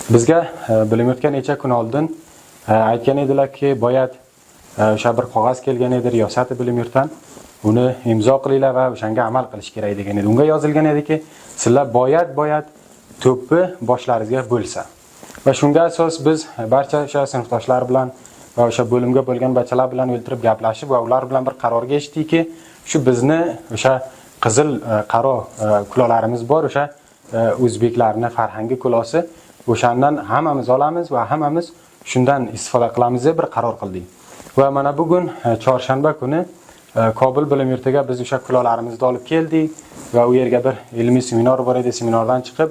Bizga bilib o'tgan necha kun oldin aytgan edilar-ki, boyat o'sha bir qog'oz kelgan edi riyosati bilim yurtdan. Uni imzo qilinglar va o'shanga amal qilish kerak degan edi. Unga yozilgan ediki, sizlar boyat to'pni boshlaringizga bo'lsa. Va shunga asos biz barcha o'sha sinfdoshlar bilan va o'sha bo'limga bo'lgan bachalar bilan o'ltirib gaplashib va ular bilan bir qarorga erishdikki, shu bizni o'sha qizil qaro kulolarimiz bor, o'sha o'zbeklarning farhangi kulosi, o'shandan hammamiz olamiz va hammamiz shundan istifoda qilamiz deb bir qaror qildik. Va mana bugun chorshanba kuni Kobul bilim yurtiga biz o'sha kulolarimizni olib keldik va u yerga bir ilmiy seminar bor edi. Seminardan chiqib,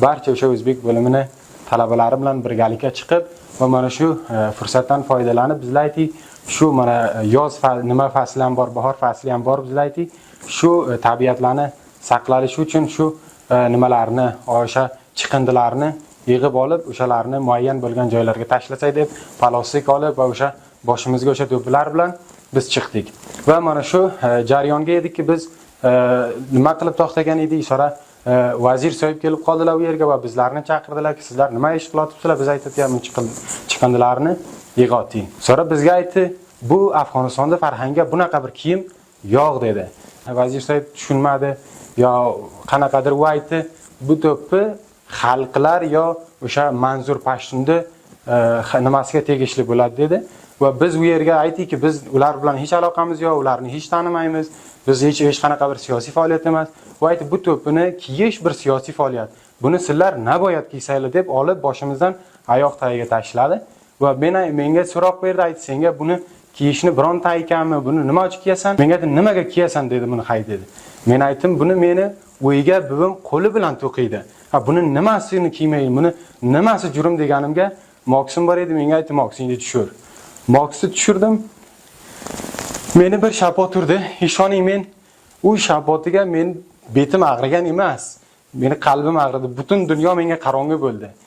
barcha o'sha o'zbek bo'limining talabalari bilan birgalikda chiqib va mana shu fursatdan foydalanib bizlar aytdik, shu mana yoz nima fasli ham bor, bahor fasli ham bor, bizlar aytdik, shu tabiatlarni saqlanish uchun shu nimalarni, o'sha chiqindilarni yig'ib olib, o'shalarni muayyan bo'lgan joylarga tashlasak deb palostik olib va o'sha boshimizga o'sha do'ppilar bilan biz chiqdik. Va mana shu jarayonga edikki, biz nima qilib to'xtagan edik, sonra vazir so'yib kelib qoldilar u yerga va bizlarni chaqirdilar-ki, sizlar nima ish qilyapsizlar? Biz aytayapmiz, chiqindilarni yig'oting. Sonra bizga aytdi, bu Afg'onistonda farhanga bunaqa bir kiyim yo'q dedi. Vazir so'yib tushunmadi yo qanaqadir u aytdi, bu do'ppi xalqlar yo o'sha Manzur Pashtunni nimasiga tegishli bo'ladi dedi. Va biz u yerga aytdikki, biz ular bilan hech aloqamiz yo'q, ularni hech tanimaymiz. Biz hech qanaqa bir siyosiy faoliyat emas. Va aytib, bu to'pini kiyish bir siyosiy faoliyat. Buni sizlar naboyat kiysanglar deb olib boshimizdan oyoq tagiga tashladi. Va menga so'roq berdi, aytdi, senga buni kiyishni bironta aytganmi? Buni nima uchun kiyasan? Menga aytdi, nimaga kiyasan dedi, buni hay dedi. Men aytdim, buni meni uyga buvim qo'li bilan to'qiydi. Ha, buni nimasini kiymayman, buni nimasi jurum deganimga moksim bor edi, menga aytdi, moksingni tushir. Moksni tushirdim. Meni bir shapot urdi. Ishoning, men u shapotiga men betim ag'rigan emas. Meni qalbim ag'ridi. Butun dunyo menga qorong'i bo'ldi.